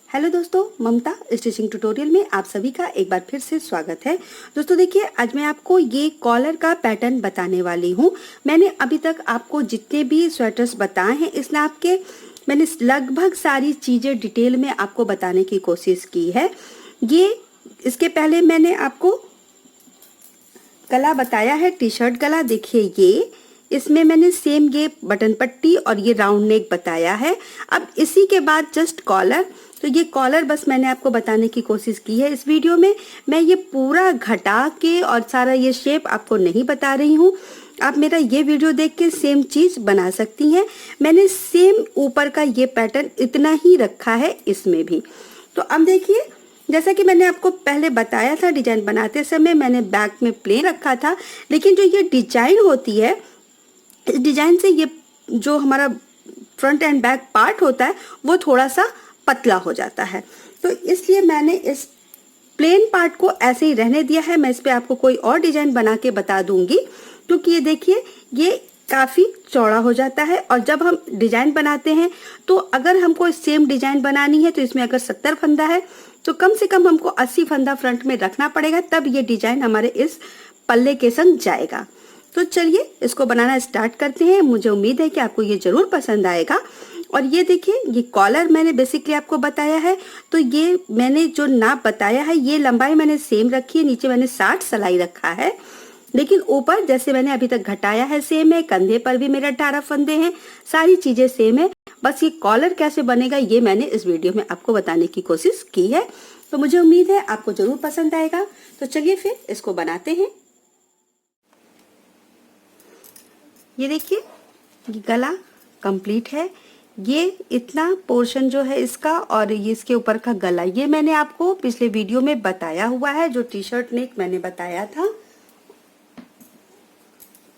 Hello दोस्तों, ममता stitching tutorial में आप सभी का एक बार फिर से स्वागत है। दोस्तों देखिए, आज मैं आपको ये कॉलर का पैटर्न बताने वाली हूँ। मैंने अभी तक आपको जितने भी स्वेटर्स बताए हैं इस नाप के, मैंने लगभग सारी चीज़ें डिटेल में आपको बताने की कोशिश की है। ये इसके पहले मैंने आपको गला बताया है, टी शर्ट गला। देखिए ये इसमें मैंने सेम ये बटन पट्टी और ये राउंड नेक बताया है। अब इसी के बाद जस्ट कॉलर, तो ये कॉलर बस मैंने आपको बताने की कोशिश की है इस वीडियो में। मैं ये पूरा घटा के और सारा ये शेप आपको नहीं बता रही हूँ। आप मेरा ये वीडियो देख के सेम चीज बना सकती हैं। मैंने सेम ऊपर का ये पैटर्न इतना ही रखा है इसमें भी। तो अब देखिए, जैसा कि मैंने आपको पहले बताया था, डिजाइन बनाते समय मैंने बैक में प्लेन रखा था, लेकिन जो ये डिजाइन होती है, इस डिजाइन से ये जो हमारा फ्रंट एंड बैक पार्ट होता है वो थोड़ा सा पतला हो जाता है। तो इसलिए मैंने इस प्लेन पार्ट को ऐसे ही रहने दिया है। मैं इस पे आपको कोई और डिजाइन बना के बता दूंगी, क्योंकि ये देखिए ये काफी चौड़ा हो जाता है। और जब हम डिजाइन बनाते हैं तो अगर हमको सेम डिजाइन बनानी है तो इसमें अगर 70 फंदा है तो कम से कम हमको 80 फंदा फ्रंट में रखना पड़ेगा, तब ये डिजाइन हमारे इस पल्ले के संग जाएगा। तो चलिए इसको बनाना स्टार्ट करते हैं। मुझे उम्मीद है कि आपको ये जरूर पसंद आएगा। और ये देखिए, ये कॉलर मैंने बेसिकली आपको बताया है। तो ये मैंने जो नाप बताया है, ये लंबाई मैंने सेम रखी है। नीचे मैंने 60 सिलाई रखा है, लेकिन ऊपर जैसे मैंने अभी तक घटाया है सेम है। कंधे पर भी मेरे 18 फंदे हैं, सारी चीजें सेम है। बस ये कॉलर कैसे बनेगा ये मैंने इस वीडियो में आपको बताने की कोशिश की है। तो मुझे उम्मीद है आपको जरूर पसंद आएगा। तो चलिए फिर इसको बनाते हैं। ये देखिए, ये गला कंप्लीट है। ये इतना पोर्शन जो है इसका, और ये इसके ऊपर का गला, ये मैंने आपको पिछले वीडियो में बताया हुआ है, जो टी शर्ट नेक मैंने बताया था।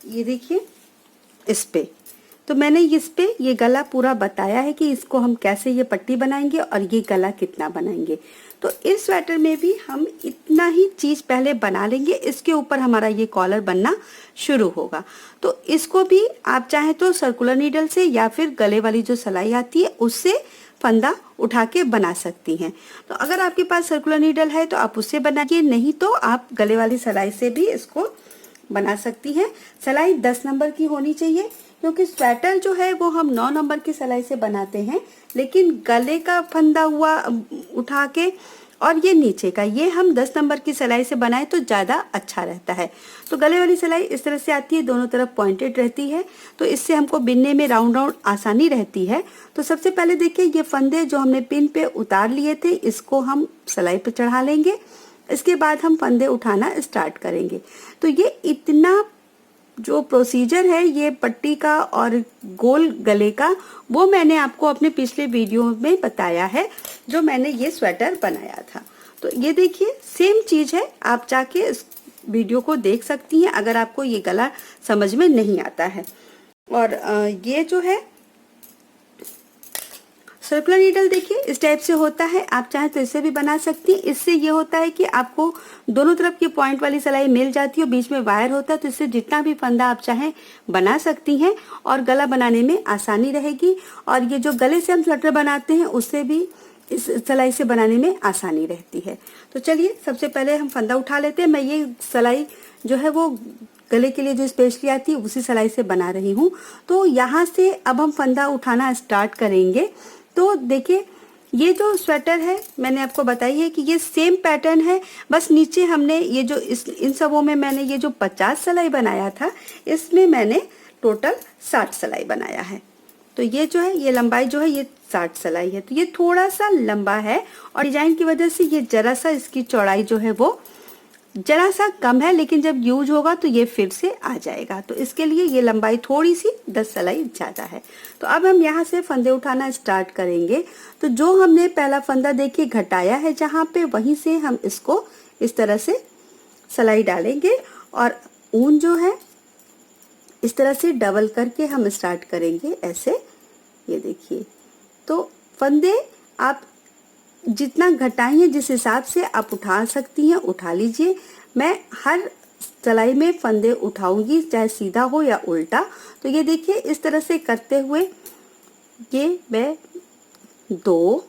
ये देखिए इस पे, तो मैंने इस पे ये गला पूरा बताया है कि इसको हम कैसे ये पट्टी बनाएंगे और ये गला कितना बनाएंगे। तो इस स्वेटर में भी हम इतना ही चीज पहले बना लेंगे, इसके ऊपर हमारा ये कॉलर बनना शुरू होगा। तो इसको भी आप चाहें तो सर्कुलर नीडल से या फिर गले वाली जो सिलाई आती है उससे फंदा उठा के बना सकती हैं। तो अगर आपके पास सर्कुलर नीडल है तो आप उससे बनाइए, नहीं तो आप गले वाली सिलाई से भी इसको बना सकती हैं। सिलाई 10 नंबर की होनी चाहिए, क्योंकि स्वेटर जो है वो हम 9 नंबर की सिलाई से बनाते हैं, लेकिन गले का फंदा हुआ उठा के और ये नीचे का ये हम 10 नंबर की सिलाई से बनाए तो ज्यादा अच्छा रहता है। तो गले वाली सिलाई इस तरह से आती है, दोनों तरफ पॉइंटेड रहती है, तो इससे हमको बिनने में राउंड राउंड आसानी रहती है। तो सबसे पहले देखिए, ये फंदे जो हमने पिन पे उतार लिए थे इसको हम सिलाई पे चढ़ा लेंगे। इसके बाद हम फंदे उठाना स्टार्ट करेंगे। तो ये इतना जो प्रोसीजर है ये पट्टी का और गोल गले का, वो मैंने आपको अपने पिछले वीडियो में बताया है, जो मैंने ये स्वेटर बनाया था। तो ये देखिए सेम चीज है, आप जाके इस वीडियो को देख सकती हैं अगर आपको ये गला समझ में नहीं आता है। और ये जो है सर्कुलर नीडल देखिए इस टाइप से होता है, आप चाहे तो इससे भी बना सकती हैं। इससे ये होता है कि आपको दोनों तरफ की पॉइंट वाली सिलाई मिल जाती है, बीच में वायर होता है, तो इससे जितना भी फंदा आप चाहें बना सकती हैं और गला बनाने में आसानी रहेगी। और ये जो गले से हम स्वेटर बनाते हैं उससे भी इस सिलाई से बनाने में आसानी रहती है। तो चलिए सबसे पहले हम फंदा उठा लेते हैं। मैं ये सिलाई जो है वो गले के लिए जो स्पेशली आती है उसी सिलाई से बना रही हूँ। तो यहाँ से अब हम फंदा उठाना स्टार्ट करेंगे। तो देखिए, ये जो स्वेटर है मैंने आपको बताई है कि ये सेम पैटर्न है, बस नीचे हमने ये जो इन सबों में मैंने ये जो 50 सिलाई बनाया था, इसमें मैंने टोटल 60 सिलाई बनाया है। तो ये जो है ये लंबाई जो है ये 60 सिलाई है, तो ये थोड़ा सा लंबा है और डिजाइन की वजह से ये जरा सा इसकी चौड़ाई जो है वो जरा सा कम है, लेकिन जब यूज होगा तो ये फिर से आ जाएगा। तो इसके लिए ये लंबाई थोड़ी सी 10 सिलाई ज्यादा है। तो अब हम यहाँ से फंदे उठाना स्टार्ट करेंगे। तो जो हमने पहला फंदा देखिए घटाया है जहाँ पे, वहीं से हम इसको इस तरह से सिलाई डालेंगे और ऊन जो है इस तरह से डबल करके हम स्टार्ट करेंगे ऐसे। ये देखिए, तो फंदे आप जितना घटाइए जिस हिसाब से आप उठा सकती हैं उठा लीजिए। मैं हर सिलाई में फंदे उठाऊंगी, चाहे सीधा हो या उल्टा। तो ये देखिए इस तरह से करते हुए ये मैं 2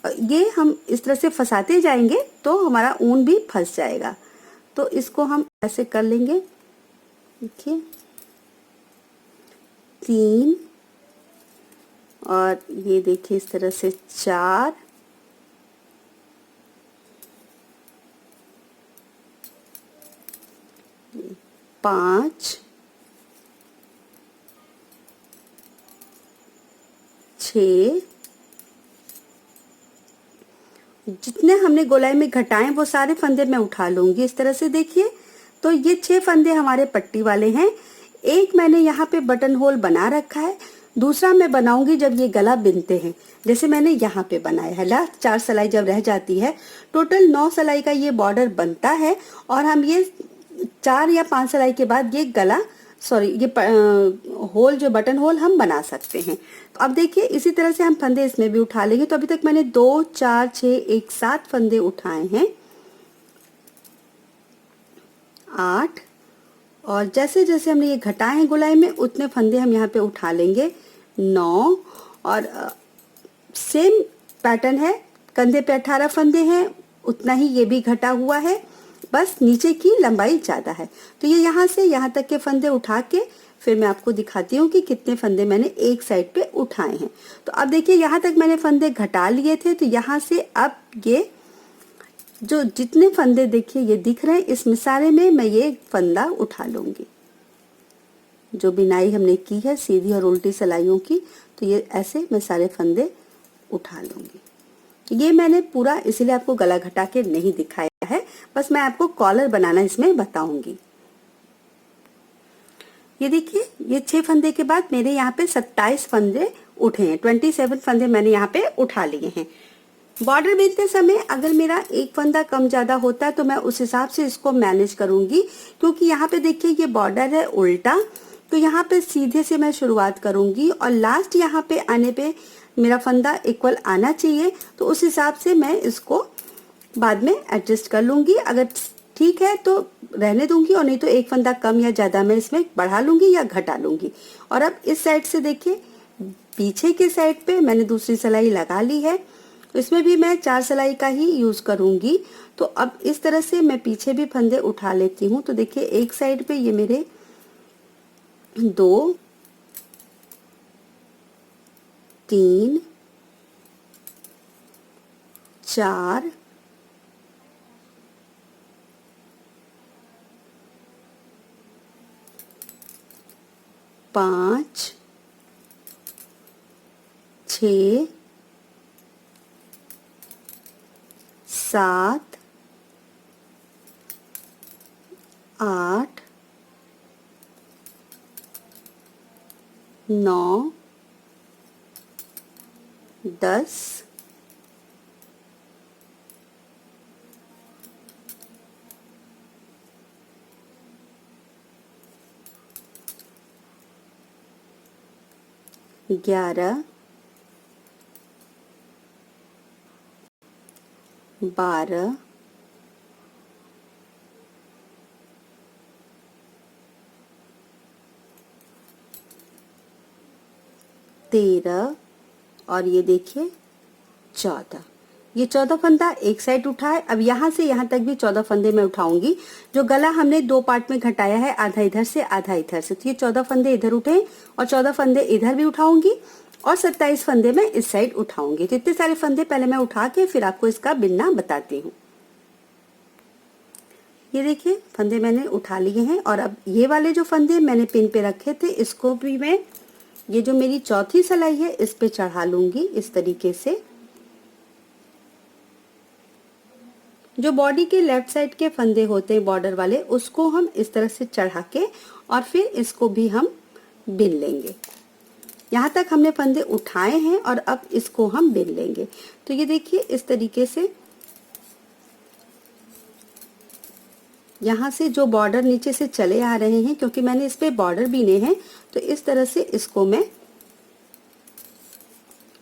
ये हम इस तरह से फंसाते जाएंगे तो हमारा ऊन भी फंस जाएगा। तो इसको हम ऐसे कर लेंगे। देखिए 3 और ये देखिए इस तरह से 4, 5, 6, जितने हमने गोलाई में घटाए वो सारे फंदे मैं उठा लूंगी इस तरह से। देखिए तो ये 6 फंदे हमारे पट्टी वाले हैं। एक मैंने यहाँ पे बटन होल बना रखा है, दूसरा मैं बनाऊंगी जब ये गला बिनते हैं, जैसे मैंने यहाँ पे बनाया है। लास्ट 4 सिलाई जब रह जाती है, टोटल 9 सिलाई का ये बॉर्डर बनता है और हम ये 4 या 5 सिलाई के बाद ये गला ये होल जो बटन होल हम बना सकते हैं। तो अब देखिए इसी तरह से हम फंदे इसमें भी उठा लेंगे। तो अभी तक मैंने 2, 4, 6, 1, 7 फंदे उठाए हैं, 8, और जैसे जैसे हमने ये घटाए हैं गोलाई में उतने फंदे हम यहाँ पे उठा लेंगे, 9। और सेम पैटर्न है, कंधे पे 18 फंदे हैं, उतना ही ये भी घटा हुआ है, बस नीचे की लंबाई ज्यादा है। तो ये यहाँ से यहाँ तक के फंदे उठा के फिर मैं आपको दिखाती हूँ कि कितने फंदे मैंने एक साइड पे उठाए हैं। तो अब देखिए यहाँ तक मैंने फंदे घटा लिए थे, तो यहाँ से अब ये जो जितने फंदे देखिए ये दिख रहे हैं, इसमें सारे में मैं ये फंदा उठा लूंगी। जो बिनाई हमने की है सीधी और उल्टी सिलाइयों की, तो ये ऐसे मैं सारे फंदे उठा लूंगी। ये मैंने पूरा इसीलिए आपको गला घटा के नहीं दिखाया है, बस मैं आपको कॉलर बनाना इसमें बताऊंगी। ये देखिए ये 6 फंदे के बाद मेरे यहाँ पे 27 फंदे उठे हैं, 27 फंदे मैंने यहाँ पे उठा लिए हैं। बॉर्डर बीनते समय अगर मेरा एक फंदा कम ज्यादा होता है तो मैं उस हिसाब से इसको मैनेज करूंगी, क्योंकि यहाँ पे देखिए ये बॉर्डर है उल्टा, तो यहाँ पे सीधे से मैं शुरुआत करूंगी और लास्ट यहाँ पे आने पे मेरा फंदा इक्वल आना चाहिए, तो उस हिसाब से मैं इसको बाद में एडजस्ट कर लूंगी। अगर ठीक है तो रहने दूंगी और नहीं तो एक फंदा कम या ज्यादा मैं इसमें बढ़ा लूंगी या घटा लूंगी। और अब इस साइड से देखिए पीछे के साइड पे मैंने दूसरी सिलाई लगा ली है, तो इसमें भी मैं 4 सिलाई का ही यूज करूंगी। तो अब इस तरह से मैं पीछे भी फंदे उठा लेती हूँ। तो देखिए एक साइड पे ये मेरे 2, 3, 4, 5, 6, 7, 8, 9, 10, 11, 12, 13 और ये देखिए 14। ये 14 फंदा एक साइड उठा है। अब यहाँ से यहाँ तक भी 14 फंदे मैं उठाऊंगी। जो गला हमने 2 पार्ट में घटाया है, आधा इधर से आधा इधर से, तो ये 14 फंदे इधर उठे और 14 फंदे इधर भी उठाऊंगी और 27 फंदे मैं इस साइड उठाऊंगी। तो इतने सारे फंदे पहले मैं उठा के फिर आपको इसका बिनना बताती हूँ। ये देखिए फंदे मैंने उठा लिए हैं और अब ये वाले जो फंदे मैंने पिन पे रखे थे इसको भी मैं ये जो मेरी चौथी सिलाई है इस पे चढ़ा लूंगी इस तरीके से। जो बॉडी के लेफ्ट साइड के फंदे होते हैं बॉर्डर वाले, उसको हम इस तरह से चढ़ा के और फिर इसको भी हम बिन लेंगे। यहाँ तक हमने फंदे उठाए हैं और अब इसको हम बिन लेंगे। तो ये देखिए इस तरीके से यहाँ से जो बॉर्डर नीचे से चले आ रहे हैं, क्योंकि मैंने इस पे बॉर्डर बीने हैं, तो इस तरह से इसको मैं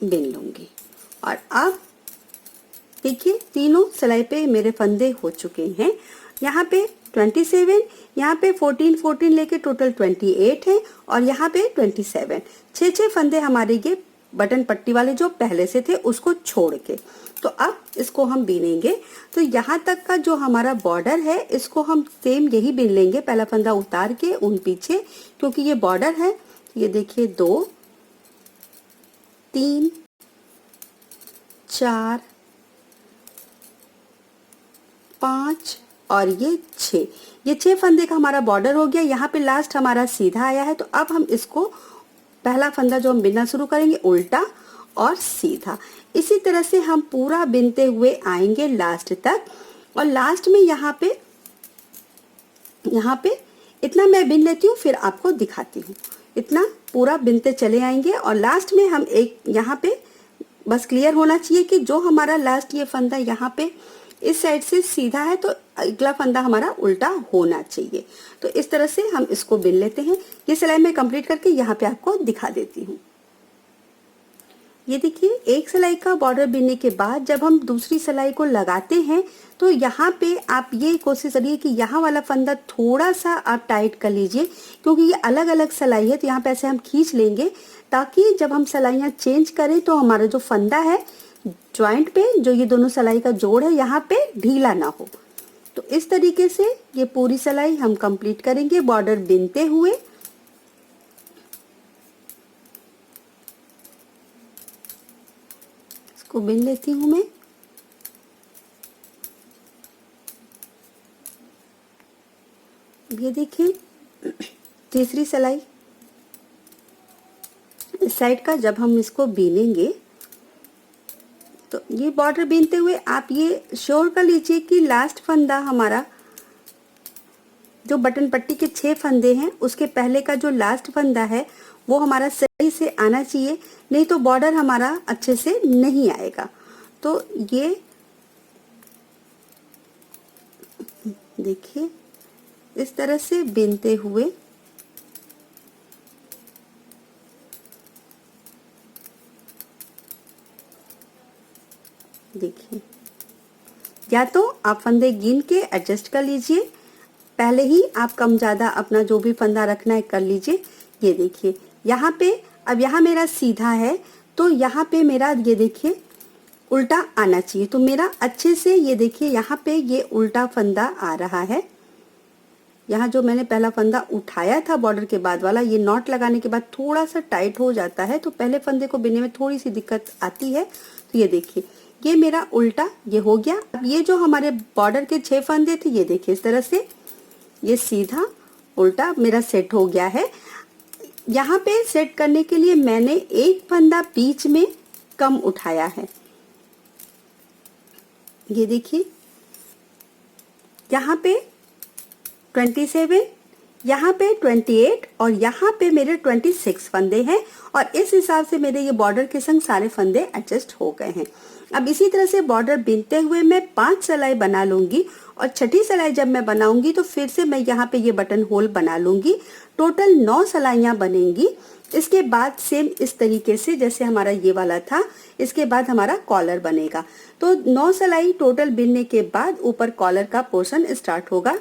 बिन लूंगी। और अब देखिए तीनों सिलाई पे मेरे फंदे हो चुके हैं। यहाँ पे 27, यहाँ पे 14 लेके टोटल 28 है और यहाँ पे 27। 6 फंदे हमारे ये बटन पट्टी वाले जो पहले से थे उसको छोड़ के। तो अब इसको हम बीनेंगे। तो यहाँ तक का जो हमारा बॉर्डर है इसको हम सेम यही बीन लेंगे, पहला फंदा उतार के उन पीछे, क्योंकि ये बॉर्डर है। ये देखिए 2 3 4 5 और ये 6, ये 6 फंदे का हमारा बॉर्डर हो गया। यहाँ पे लास्ट हमारा सीधा आया है। तो अब हम इसको पहला फंदा जो हम बिनना शुरू करेंगे उल्टा और सीधा, इसी तरह से हम पूरा बिनते हुए आएंगे लास्ट तक। और लास्ट में यहाँ पे इतना मैं बिन लेती हूँ, फिर आपको दिखाती हूँ। इतना पूरा बिनते चले आएंगे और लास्ट में हम एक यहाँ पे बस क्लियर होना चाहिए कि जो हमारा लास्ट ये फंदा यहाँ पे इस साइड से सीधा है, तो अगला फंदा हमारा उल्टा होना चाहिए। तो इस तरह से हम इसको बिन लेते हैं। ये सिलाई मैं कंप्लीट करके यहाँ पे आपको दिखा देती हूँ। ये देखिए, एक सिलाई का बॉर्डर बिनने के बाद जब हम दूसरी सिलाई को लगाते हैं तो यहाँ पे आप ये कोशिश करिए कि यहाँ वाला फंदा थोड़ा सा आप टाइट कर लीजिए, क्योंकि ये अलग अलग सिलाई है। तो यहाँ पे ऐसे हम खींच लेंगे ताकि जब हम सिलाइयाँ चेंज करें तो हमारा जो फंदा है जॉइंट पे, जो ये दोनों सिलाई का जोड़ है, यहाँ पे ढीला ना हो। तो इस तरीके से ये पूरी सिलाई हम कंप्लीट करेंगे बॉर्डर बिनते हुए। इसको बिन लेती हूँ मैं। ये देखिए तीसरी सिलाई इस साइड का जब हम इसको बीनेंगे तो ये बॉर्डर बीनते हुए आप ये श्योर कर लीजिए कि लास्ट फंदा हमारा जो बटन पट्टी के 6 फंदे हैं उसके पहले का जो लास्ट फंदा है वो हमारा सही से आना चाहिए, नहीं तो बॉर्डर हमारा अच्छे से नहीं आएगा। तो ये देखिए इस तरह से बिनते हुए देखिए, या तो आप फंदे गिन के एडजस्ट कर लीजिए, पहले ही आप कम ज्यादा अपना जो भी फंदा रखना है कर लीजिए। ये देखिए यहाँ पे, अब यहाँ मेरा सीधा है तो यहाँ पे मेरा ये देखिए उल्टा आना चाहिए। तो मेरा अच्छे से ये देखिए यहाँ पे ये उल्टा फंदा आ रहा है। यहाँ जो मैंने पहला फंदा उठाया था बॉर्डर के बाद वाला, ये नॉट लगाने के बाद थोड़ा सा टाइट हो जाता है, तो पहले फंदे को बिनने में थोड़ी सी दिक्कत आती है। तो ये देखिए ये मेरा उल्टा ये हो गया। अब ये जो हमारे बॉर्डर के 6 फंदे थे, ये देखिए इस तरह से ये सीधा उल्टा मेरा सेट हो गया है। यहाँ पे सेट करने के लिए मैंने एक फंदा बीच में कम उठाया है। ये देखिए यहाँ पे 27, यहाँ पे 28 और यहाँ पे मेरे 26 फंदे हैं और इस हिसाब से मेरे ये बॉर्डर के संग सारे फंदे एडजस्ट हो गए हैं। अब इसी तरह से बॉर्डर बिनते हुए मैं 5 सिलाई बना लूंगी और छठी सिलाई जब मैं बनाऊंगी तो फिर से मैं यहाँ पे ये बटन होल बना लूंगी। टोटल 9 सिलाइयाँ बनेंगी। इसके बाद सेम इस तरीके से जैसे हमारा ये वाला था, इसके बाद हमारा कॉलर बनेगा। तो 9 सिलाई टोटल बिनने के बाद ऊपर कॉलर का पोर्शन स्टार्ट होगा।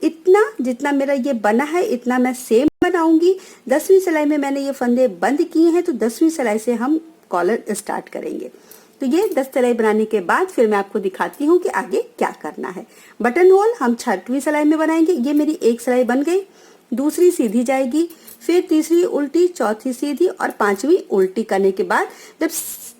इतना जितना मेरा ये बना है इतना मैं सेम बनाऊंगी। 10वीं सिलाई में मैंने ये फंदे बंद किए हैं, तो 10वीं सिलाई से हम कॉलर स्टार्ट करेंगे। तो ये 10 सिलाई बनाने के बाद फिर मैं आपको दिखाती हूँ कि आगे क्या करना है। बटन होल हम 6वीं सिलाई में बनाएंगे। ये मेरी एक सिलाई बन गई, दूसरी सीधी जाएगी, फिर तीसरी उल्टी, चौथी सीधी और 5वीं उल्टी करने के बाद जब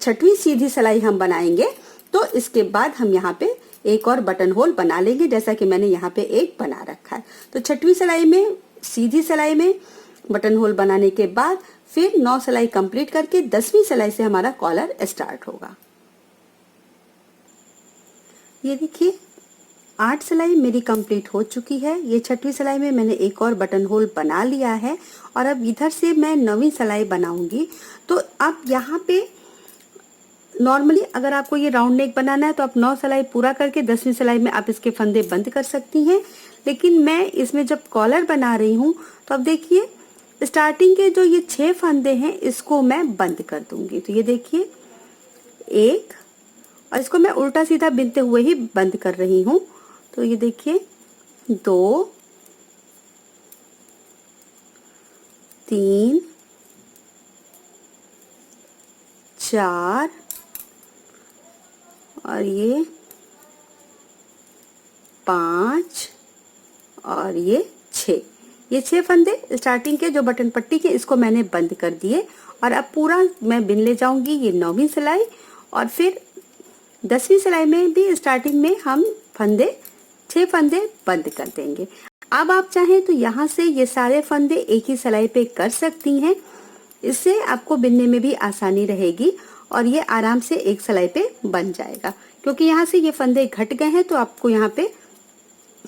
6वीं सीधी सिलाई हम बनाएंगे तो इसके बाद हम यहाँ पे एक और बटन होल बना लेंगे, जैसा कि मैंने यहाँ पे एक बना रखा है। तो 6वीं सिलाई में सीधी सिलाई में बटन होल बनाने के बाद फिर 9 सिलाई कंप्लीट करके 10वीं सिलाई से हमारा कॉलर स्टार्ट होगा। ये देखिए 8 सिलाई मेरी कंप्लीट हो चुकी है। ये 6वीं सिलाई में मैंने एक और बटन होल बना लिया है और अब इधर से मैं 9वीं सिलाई बनाऊंगी। तो अब यहाँ पे नॉर्मली अगर आपको ये राउंड नेक बनाना है तो आप 9 सिलाई पूरा करके 10वीं सिलाई में आप इसके फंदे बंद कर सकती हैं, लेकिन मैं इसमें जब कॉलर बना रही हूँ तो अब देखिए स्टार्टिंग के जो ये 6 फंदे हैं इसको मैं बंद कर दूंगी। तो ये देखिए एक, और इसको मैं उल्टा सीधा बिनते हुए ही बंद कर रही हूँ। तो ये देखिए 2 3 4 और ये 5 और ये 6। ये 6 फंदे स्टार्टिंग के जो बटन पट्टी के, इसको मैंने बंद कर दिए। और अब पूरा मैं बिन ले जाऊंगी ये 9वीं सिलाई, और फिर 10वीं सिलाई में भी स्टार्टिंग में हम 6 फंदे बंद कर देंगे। अब आप चाहें तो यहाँ से ये सारे फंदे एक ही सिलाई पे कर सकती हैं, इससे आपको बिनने में भी आसानी रहेगी और ये आराम से एक सिलाई पे बन जाएगा। क्योंकि यहाँ से ये फंदे घट गए हैं तो आपको यहाँ पे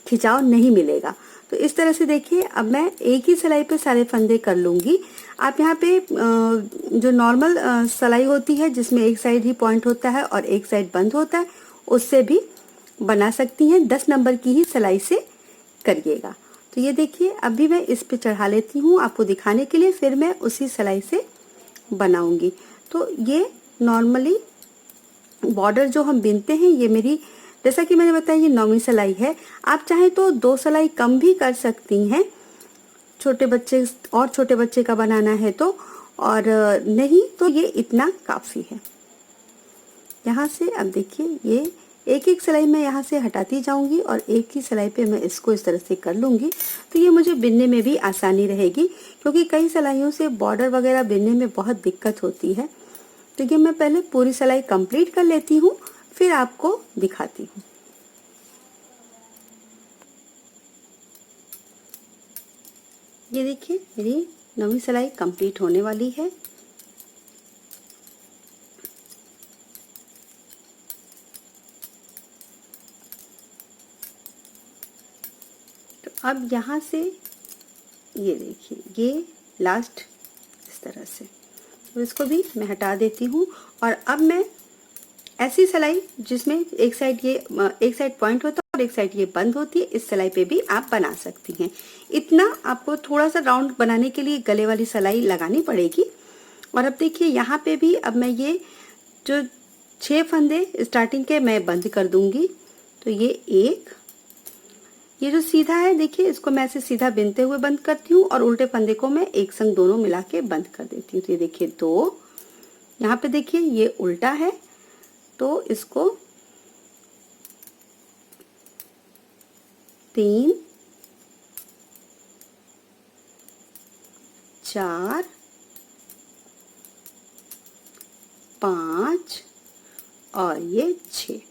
खिंचाव नहीं मिलेगा। तो इस तरह से देखिए, अब मैं एक ही सिलाई पे सारे फंदे कर लूंगी। आप यहाँ पे जो नॉर्मल सिलाई होती है जिसमें एक साइड ही पॉइंट होता है और एक साइड बंद होता है, उससे भी बना सकती हैं। 10 नंबर की ही सिलाई से करिएगा। तो ये देखिए, अभी मैं इस पे चढ़ा लेती हूँ आपको दिखाने के लिए, फिर मैं उसी सिलाई से बनाऊंगी। तो ये नॉर्मली बॉर्डर जो हम बिनते हैं, ये मेरी, जैसा कि मैंने बताया, ये 9वीं सिलाई है। आप चाहें तो 2 सिलाई कम भी कर सकती हैं, छोटे बच्चे का बनाना है तो, और नहीं तो ये इतना काफी है। यहाँ से अब देखिए, ये एक एक सिलाई मैं यहाँ से हटाती जाऊंगी और एक ही सिलाई पे मैं इसको इस तरह से कर लूंगी। तो ये मुझे बिनने में भी आसानी रहेगी, क्योंकि कई सिलाइयों से बॉर्डर वगैरह बिनने में बहुत दिक्कत होती है। तो ये मैं पहले पूरी सिलाई कंप्लीट कर लेती हूँ, फिर आपको दिखाती हूँ। ये देखिए, मेरी 9वीं सिलाई कंप्लीट होने वाली है। तो अब यहाँ से ये देखिए, ये लास्ट इस तरह से, तो इसको भी मैं हटा देती हूँ। और अब मैं ऐसी सिलाई जिसमें एक साइड पॉइंट होता है और एक साइड ये बंद होती है, इस सिलाई पे भी आप बना सकती हैं। इतना आपको थोड़ा सा राउंड बनाने के लिए गले वाली सिलाई लगानी पड़ेगी। और अब देखिए, यहाँ पे भी अब मैं ये जो 6 फंदे स्टार्टिंग के मैं बंद कर दूंगी। तो ये जो सीधा है, देखिए इसको मैं ऐसे सीधा बिनते हुए बंद करती हूँ और उल्टे फंदे को मैं एक संग दोनों मिला के बंद कर देती हूँ। तो ये देखिए 2, यहाँ पे देखिए ये उल्टा है, तो इसको 3, 4, 5 और ये 6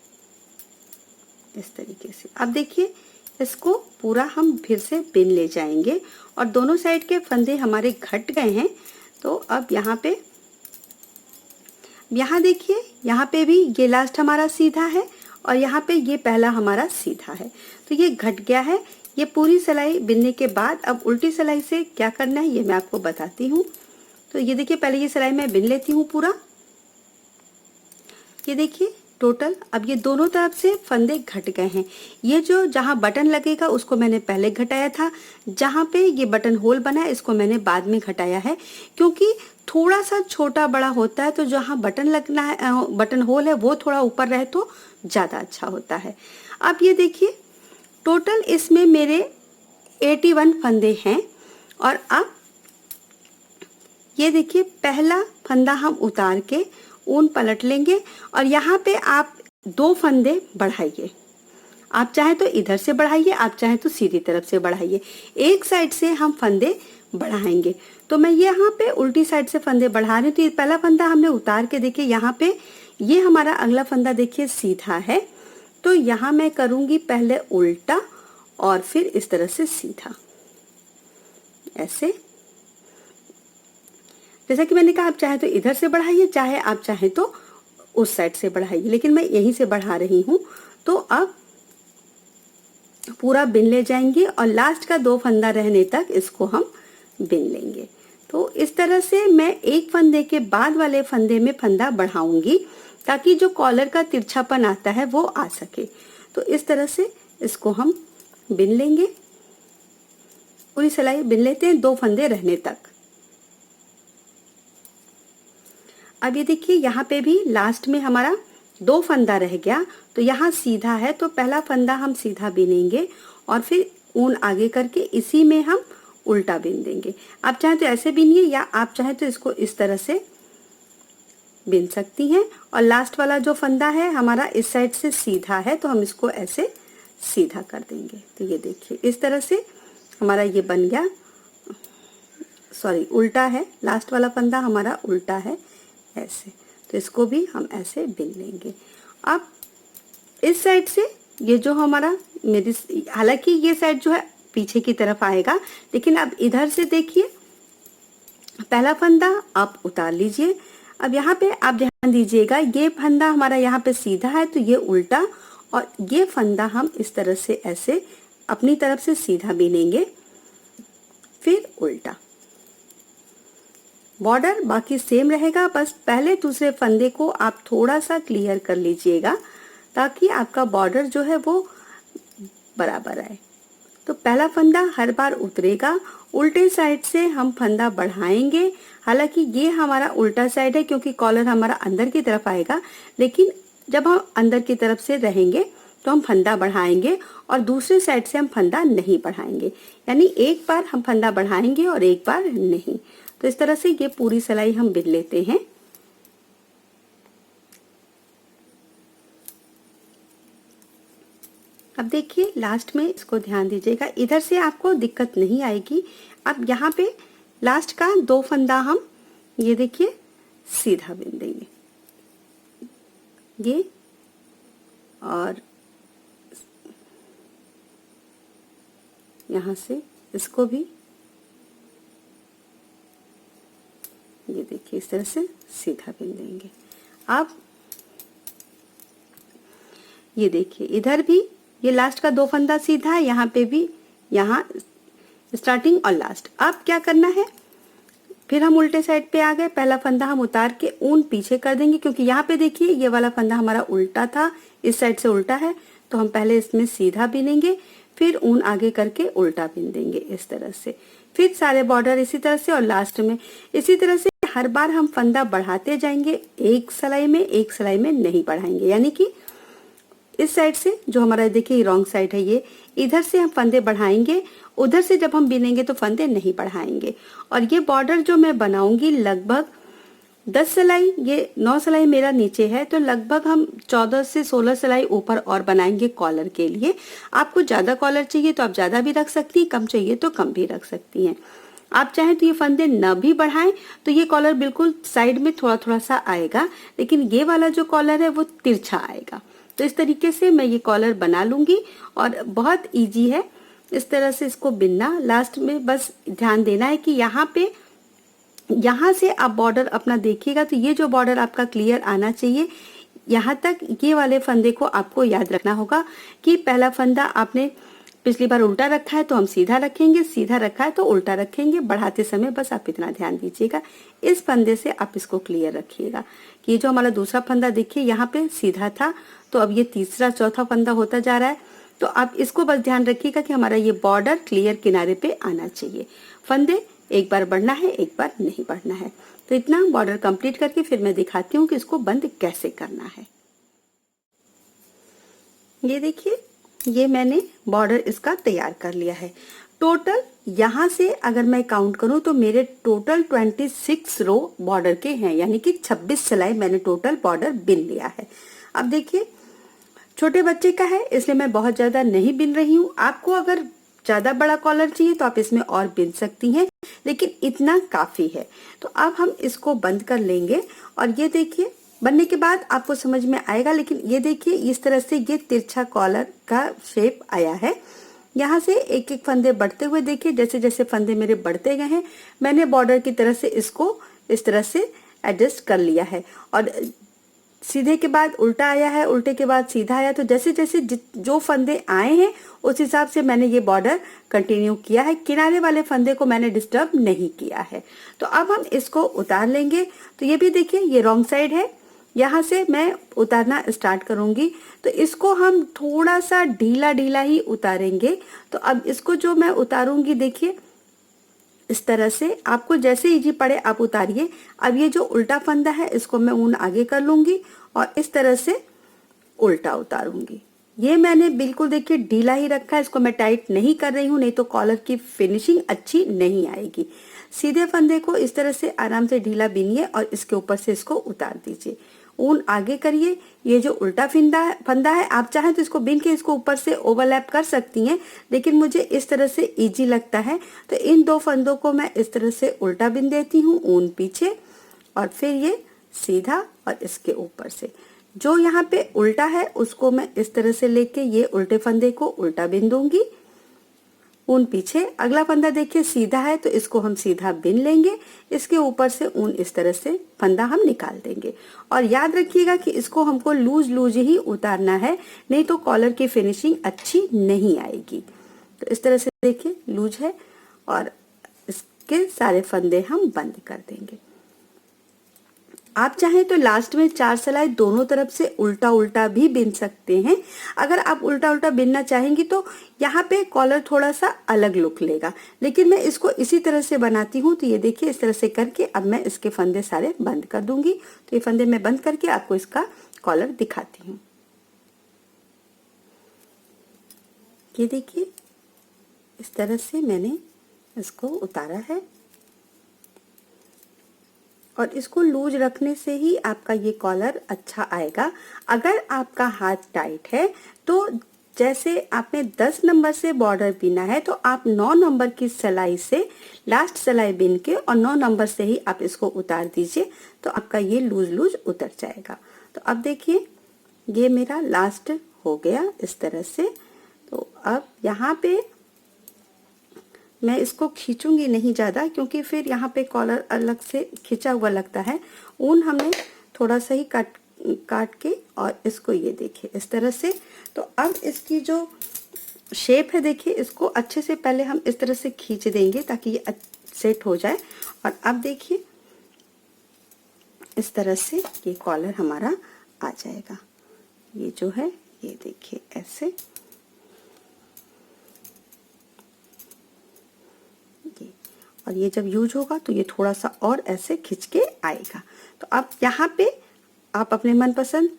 इस तरीके से। अब देखिए, इसको पूरा हम फिर से बिन ले जाएंगे और दोनों साइड के फंदे हमारे घट गए हैं। तो अब यहाँ देखिए, यहाँ पे भी ये लास्ट हमारा सीधा है और यहाँ पे ये पहला हमारा सीधा है, तो ये घट गया है। ये पूरी सिलाई बिनने के बाद अब उल्टी सिलाई से क्या करना है ये मैं आपको बताती हूँ। तो ये देखिए, पहले ये सिलाई मैं बिन लेती हूँ पूरा। ये देखिए टोटल, अब ये दोनों तरफ से फंदे घट गए हैं। ये जो जहाँ बटन लगेगा उसको मैंने पहले घटाया था, जहाँ पे ये बटन होल बना है इसको मैंने बाद में घटाया है, क्योंकि थोड़ा सा छोटा बड़ा होता है। तो जहाँ बटन लगना है, बटन होल है, वो थोड़ा ऊपर रहे तो ज्यादा अच्छा होता है। अब ये देखिए, टोटल इसमें मेरे 81 फंदे हैं। और अब ये देखिए, पहला फंदा हम उतार के ऊन पलट लेंगे और यहाँ पे आप 2 फंदे बढ़ाइए। आप चाहे तो इधर से बढ़ाइए, आप चाहे तो सीधी तरफ से बढ़ाइए। एक साइड से हम फंदे बढ़ाएंगे। तो मैं यहाँ पे उल्टी साइड से फंदे बढ़ा रही हूँ। तो ये पहला फंदा हमने उतार के देखिए, यहाँ पे ये हमारा अगला फंदा देखिए सीधा है। तो यहाँ मैं करूंगी पहले उल्टा और फिर इस तरह से सीधा, ऐसे। जैसा कि मैंने कहा, आप चाहे तो इधर से बढ़ाइए, चाहे आप चाहे तो उस साइड से बढ़ाइए, लेकिन मैं यहीं से बढ़ा रही हूँ। तो अब पूरा बिन ले जाएंगे और लास्ट का 2 फंदा रहने तक इसको हम बिन लेंगे। तो इस तरह से मैं एक फंदे के बाद वाले फंदे में फंदा बढ़ाऊंगी, ताकि जो कॉलर का तिरछापन आता है वो आ सके। तो इस तरह से इसको हम बिन लेंगे, पूरी सिलाई बिन लेते हैं 2 फंदे रहने तक। अब ये देखिए, यहाँ पे भी लास्ट में हमारा 2 फंदा रह गया। तो यहाँ सीधा है, तो पहला फंदा हम सीधा बिनेंगे और फिर ऊन आगे करके इसी में हम उल्टा बिन देंगे। आप चाहे तो ऐसे बिनिए, या आप चाहे तो इसको इस तरह से बिन सकती हैं। और लास्ट वाला जो फंदा है हमारा इस साइड से सीधा है, तो हम इसको ऐसे सीधा कर देंगे। तो ये देखिए इस तरह से हमारा ये बन गया, सॉरी उल्टा है, लास्ट वाला फंदा हमारा उल्टा है ऐसे। तो इसको भी हम ऐसे बिन लेंगे। अब इस साइड से ये जो हमारा हालांकि ये साइड जो है पीछे की तरफ आएगा, लेकिन अब इधर से देखिए पहला फंदा आप उतार लीजिए। अब यहाँ पे आप ध्यान दीजिएगा, ये फंदा हमारा यहाँ पे सीधा है तो ये उल्टा, और ये फंदा हम इस तरह से ऐसे अपनी तरफ से सीधा बिनेंगे, फिर उल्टा। बॉर्डर बाकी सेम रहेगा, बस पहले दूसरे फंदे को आप थोड़ा सा क्लियर कर लीजिएगा ताकि आपका बॉर्डर जो है वो बराबर आए। तो पहला फंदा हर बार उतरेगा, उल्टे साइड से हम फंदा बढ़ाएंगे। हालांकि ये हमारा उल्टा साइड है क्योंकि कॉलर हमारा अंदर की तरफ आएगा, लेकिन जब हम अंदर की तरफ से रहेंगे तो हम फंदा बढ़ाएंगे और दूसरे साइड से हम फंदा नहीं बढ़ाएंगे, यानी एक बार हम फंदा बढ़ाएंगे और एक बार नहीं। तो इस तरह से ये पूरी सिलाई हम बिन लेते हैं। अब देखिए लास्ट में इसको ध्यान दीजिएगा, इधर से आपको दिक्कत नहीं आएगी। अब यहाँ पे लास्ट का 2 फंदा हम ये देखिए सीधा बिन देंगे, ये और यहाँ से इसको भी ये देखिए इस तरह से सीधा बिन देंगे। अब ये देखिए इधर भी ये लास्ट का 2 फंदा सीधा है, यहाँ पे भी, यहाँ स्टार्टिंग और लास्ट। अब क्या करना है, फिर हम उल्टे साइड पे आ गए, पहला फंदा हम उतार के ऊन पीछे कर देंगे क्योंकि यहाँ पे देखिए ये वाला फंदा हमारा उल्टा था, इस साइड से उल्टा है, तो हम पहले इसमें सीधा बिनेंगे, फिर ऊन आगे करके उल्टा बिन देंगे इस तरह से। फिर सारे बॉर्डर इसी तरह से और लास्ट में इसी तरह से हर बार हम फंदा बढ़ाते जाएंगे, एक सिलाई में नहीं बढ़ाएंगे। यानी कि इस साइड से जो हमारा देखिए रॉन्ग साइड है, ये इधर से हम फंदे बढ़ाएंगे, उधर से जब हम बिनेंगे तो फंदे नहीं बढ़ाएंगे। और ये बॉर्डर जो मैं बनाऊंगी लगभग 10 सिलाई, ये 9 सिलाई मेरा नीचे है, तो लगभग हम 14 से 16 सिलाई ऊपर और बनाएंगे कॉलर के लिए। आपको ज्यादा कॉलर चाहिए तो आप ज्यादा भी रख सकती हैं, कम चाहिए तो कम भी रख सकती हैं। आप चाहें तो ये फंदे न भी बढ़ाएं तो ये कॉलर बिल्कुल साइड में थोड़ा थोड़ा सा आएगा, लेकिन ये वाला जो कॉलर है वो तिरछा आएगा। तो इस तरीके से मैं ये कॉलर बना लूंगी और बहुत इजी है इस तरह से इसको बिनना। लास्ट में बस ध्यान देना है कि यहाँ से आप बॉर्डर अपना देखिएगा तो ये जो बॉर्डर आपका क्लियर आना चाहिए, यहाँ तक ये वाले फंदे को आपको याद रखना होगा कि पहला फंदा आपने पिछली बार उल्टा रखा है तो हम सीधा रखेंगे, सीधा रखा है तो उल्टा रखेंगे। बढ़ाते समय बस आप इतना ध्यान दीजिएगा, इस फंदे से आप इसको क्लियर रखिएगा कि ये जो हमारा दूसरा फंदा देखिए यहाँ पे सीधा था, तो अब ये तीसरा चौथा फंदा होता जा रहा है। तो आप इसको बस ध्यान रखिएगा कि हमारा ये बॉर्डर क्लियर किनारे पे आना चाहिए। फंदे एक बार बढ़ना है, एक बार नहीं बढ़ना है। तो इतना बॉर्डर कंप्लीट करके फिर मैं दिखाती हूँ कि इसको बंद कैसे करना है। ये देखिए ये मैंने बॉर्डर इसका तैयार कर लिया है। टोटल यहाँ से अगर मैं काउंट करूं तो मेरे टोटल 26 रो बॉर्डर के हैं, यानी कि 26 सिलाई मैंने टोटल बॉर्डर बिन लिया है। अब देखिए छोटे बच्चे का है इसलिए मैं बहुत ज्यादा नहीं बिन रही हूँ। आपको अगर ज्यादा बड़ा कॉलर चाहिए तो आप इसमें और बिन सकती हैं, लेकिन इतना काफी है। तो अब हम इसको बंद कर लेंगे और ये देखिए बनने के बाद आपको समझ में आएगा। लेकिन ये देखिए इस तरह से ये तिरछा कॉलर का शेप आया है। यहाँ से एक एक फंदे बढ़ते हुए देखिए, जैसे जैसे फंदे मेरे बढ़ते गए हैं मैंने बॉर्डर की तरह से इसको इस तरह से एडजस्ट कर लिया है। और सीधे के बाद उल्टा आया है, उल्टे के बाद सीधा आया, तो जैसे जैसे जो फंदे आए हैं उस हिसाब से मैंने ये बॉर्डर कंटिन्यू किया है। किनारे वाले फंदे को मैंने डिस्टर्ब नहीं किया है। तो अब हम इसको उतार लेंगे। तो ये भी देखिए ये रॉन्ग साइड है, यहाँ से मैं उतारना स्टार्ट करूंगी तो इसको हम थोड़ा सा ढीला ढीला ही उतारेंगे। तो अब इसको जो मैं उतारूंगी देखिए इस तरह से, आपको जैसे इजी पड़े आप उतारिए। अब ये जो उल्टा फंदा है इसको मैं ऊन आगे कर लूंगी और इस तरह से उल्टा उतारूंगी। ये मैंने बिल्कुल देखिए ढीला ही रखा है, इसको मैं टाइट नहीं कर रही हूँ, नहीं तो कॉलर की फिनिशिंग अच्छी नहीं आएगी। सीधे फंदे को इस तरह से आराम से ढीला बीनिए और इसके ऊपर से इसको उतार दीजिए। ऊन आगे करिए। ये जो उल्टा फंदा है आप चाहें तो इसको बीन के इसको ऊपर से ओवरलैप कर सकती हैं, लेकिन मुझे इस तरह से इजी लगता है। तो इन दो फंदों को मैं इस तरह से उल्टा बिन देती हूँ, ऊन पीछे और फिर ये सीधा और इसके ऊपर से। जो यहाँ पे उल्टा है उसको मैं इस तरह से लेके ये उल्टे फंदे को उल्टा बिन दूंगी, ऊन पीछे। अगला फंदा देखिए सीधा है तो इसको हम सीधा बिन लेंगे, इसके ऊपर से ऊन इस तरह से फंदा हम निकाल देंगे। और याद रखिएगा कि इसको हमको लूज लूज ही उतारना है, नहीं तो कॉलर की फिनिशिंग अच्छी नहीं आएगी। तो इस तरह से देखिए लूज है और इसके सारे फंदे हम बंद कर देंगे। आप चाहें तो लास्ट में 4 सिलाई दोनों तरफ से उल्टा उल्टा भी बिन सकते हैं। अगर आप उल्टा उल्टा बिनना चाहेंगी तो यहाँ पे कॉलर थोड़ा सा अलग लुक लेगा, लेकिन मैं इसको इसी तरह से बनाती हूँ। तो ये देखिए इस तरह से करके अब मैं इसके फंदे सारे बंद कर दूंगी। तो ये फंदे मैं बंद करके आपको इसका कॉलर दिखाती हूँ। ये देखिए इस तरह से मैंने इसको उतारा है और इसको लूज रखने से ही आपका ये कॉलर अच्छा आएगा। अगर आपका हाथ टाइट है तो जैसे आपने 10 नंबर से बॉर्डर बीना है तो आप 9 नंबर की सिलाई से लास्ट सिलाई बीन के और 9 नंबर से ही आप इसको उतार दीजिए, तो आपका ये लूज लूज उतर जाएगा। तो अब देखिए ये मेरा लास्ट हो गया इस तरह से। तो अब यहाँ पे मैं इसको खींचूंगी नहीं ज़्यादा, क्योंकि फिर यहाँ पे कॉलर अलग से खिंचा हुआ लगता है। ऊन हमने थोड़ा सा ही काट के और इसको ये देखिए इस तरह से। तो अब इसकी जो शेप है देखिए, इसको अच्छे से पहले हम इस तरह से खींच देंगे ताकि ये सेट हो जाए। और अब देखिए इस तरह से ये कॉलर हमारा आ जाएगा। ये जो है ये देखिए ऐसे, और ये जब यूज होगा तो ये थोड़ा सा और ऐसे खिंच के आएगा। तो अब यहाँ पे आप अपने मनपसंद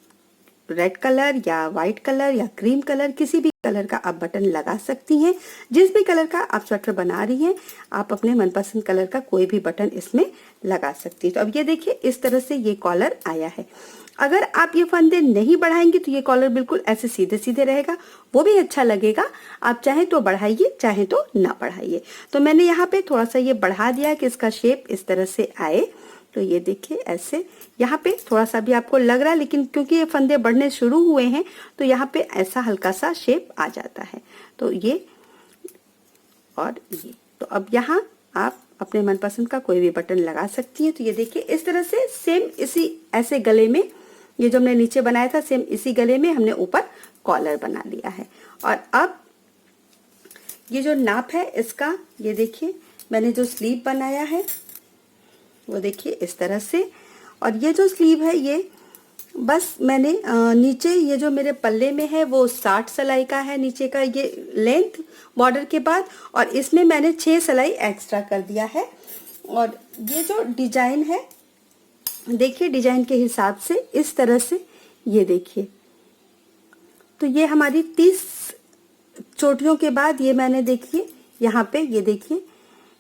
रेड कलर या वाइट कलर या क्रीम कलर, किसी भी कलर का आप बटन लगा सकती हैं। जिस भी कलर का आप स्वेटर बना रही हैं आप अपने मनपसंद कलर का कोई भी बटन इसमें लगा सकती हैं। तो अब ये देखिए इस तरह से ये कॉलर आया है। अगर आप ये फंदे नहीं बढ़ाएंगे तो ये कॉलर बिल्कुल ऐसे सीधे सीधे रहेगा, वो भी अच्छा लगेगा। आप चाहे तो बढ़ाइए, चाहे तो ना बढ़ाइए। तो मैंने यहाँ पे थोड़ा सा ये बढ़ा दिया कि इसका शेप इस तरह से आए। तो ये देखिए ऐसे, यहाँ पे थोड़ा सा भी आपको लग रहा है, लेकिन क्योंकि ये फंदे बढ़ने शुरू हुए हैं तो यहाँ पे ऐसा हल्का सा शेप आ जाता है। तो ये और ये, तो अब यहाँ आप अपने मनपसंद का कोई भी बटन लगा सकती हैं। तो ये देखिए इस तरह से सेम इसी ऐसे गले में, ये जो हमने नीचे बनाया था सेम इसी गले में हमने ऊपर कॉलर बना लिया है। और अब ये जो नाप है इसका, ये देखिए मैंने जो स्लीव बनाया है वो देखिए इस तरह से। और ये जो स्लीव है ये बस मैंने नीचे ये जो मेरे पल्ले में है वो 60 सिलाई का है नीचे का ये लेंथ बॉर्डर के बाद, और इसमें मैंने 6 सिलाई एक्स्ट्रा कर दिया है। और ये जो डिजाइन है देखिए डिजाइन के हिसाब से इस तरह से ये देखिए, तो ये हमारी 30 चोटियों के बाद ये मैंने देखिए यहाँ पे ये देखिए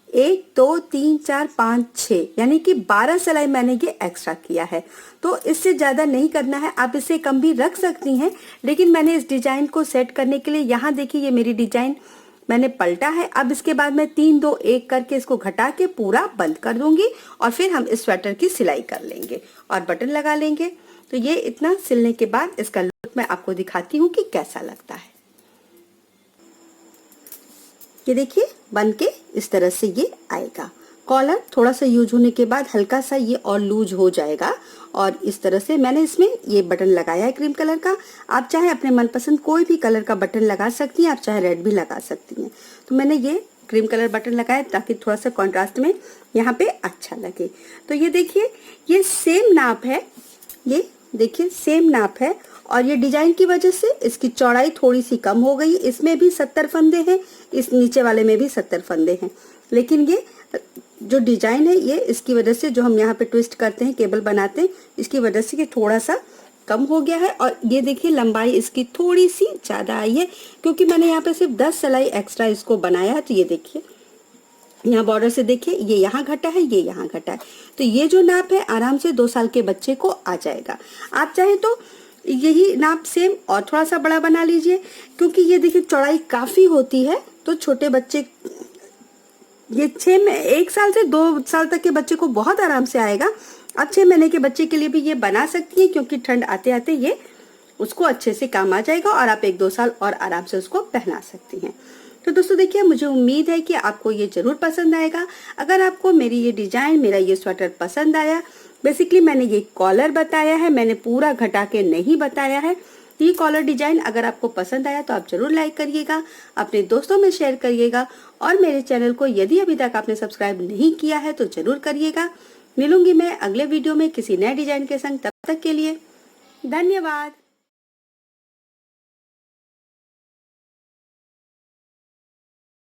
1 2 3 4 5 6 यानी कि 12 सिलाई मैंने ये एक्स्ट्रा किया है। तो इससे ज़्यादा नहीं करना है, आप इससे कम भी रख सकती हैं, लेकिन मैंने इस डिजाइन को सेट करने के लिए यहाँ देखिए ये मेरी डिजाइन मैंने पलटा है। अब इसके बाद मैं 3 2 1 करके इसको घटा के पूरा बंद कर दूंगी और फिर हम इस स्वेटर की सिलाई कर लेंगे और बटन लगा लेंगे। तो ये इतना सिलने के बाद इसका लुक मैं आपको दिखाती हूँ कि कैसा लगता है। ये देखिए बन के इस तरह से ये आएगा। कॉलर थोड़ा सा यूज होने के बाद हल्का सा ये और लूज हो जाएगा। और इस तरह से मैंने इसमें ये बटन लगाया है क्रीम कलर का। आप चाहे अपने मनपसंद कोई भी कलर का बटन लगा सकती हैं, आप चाहे रेड भी लगा सकती हैं। तो मैंने ये क्रीम कलर बटन लगाया ताकि थोड़ा सा कॉन्ट्रास्ट में यहाँ पे अच्छा लगे। तो ये देखिए ये सेम नाप है, ये देखिए सेम नाप है। और ये डिजाइन की वजह से इसकी चौड़ाई थोड़ी सी कम हो गई। इसमें भी 70 फंदे हैं, इस नीचे वाले में भी 70 फंदे हैं, लेकिन ये जो डिजाइन है ये इसकी वजह से जो हम यहाँ पे ट्विस्ट करते हैं केबल बनाते हैं इसकी वजह से ये थोड़ा सा कम हो गया है। और ये देखिए लंबाई इसकी थोड़ी सी ज्यादा आई है क्योंकि मैंने यहाँ पे सिर्फ 10 सिलाई एक्स्ट्रा इसको बनाया है। तो ये देखिए यहाँ बॉर्डर से देखिए, ये यहाँ घटा है, ये यहाँ घटा है, तो ये जो नाप है आराम से 2 साल के बच्चे को आ जाएगा। आप चाहे तो यही नाप सेम और थोड़ा सा बड़ा बना लीजिए, क्योंकि ये देखिए चौड़ाई काफी होती है, तो छोटे बच्चे ये 1 साल से 2 साल तक के बच्चे को बहुत आराम से आएगा। आप 6 महीने के बच्चे के लिए भी ये बना सकती हैं, क्योंकि ठंड आते आते ये उसको अच्छे से काम आ जाएगा और आप 1-2 साल और आराम से उसको पहना सकती हैं। तो दोस्तों देखिए, मुझे उम्मीद है कि आपको ये जरूर पसंद आएगा। अगर आपको मेरी ये डिजाइन, मेरा ये स्वेटर पसंद आया, बेसिकली मैंने ये कॉलर बताया है, मैंने पूरा घटा के नहीं बताया है। ये कॉलर डिजाइन अगर आपको पसंद आया तो आप जरूर लाइक करिएगा, अपने दोस्तों में शेयर करिएगा, और मेरे चैनल को यदि अभी तक आपने सब्सक्राइब नहीं किया है तो जरूर करिएगा। मिलूंगी मैं अगले वीडियो में किसी नए डिजाइन के संग, तब तक के लिए धन्यवाद।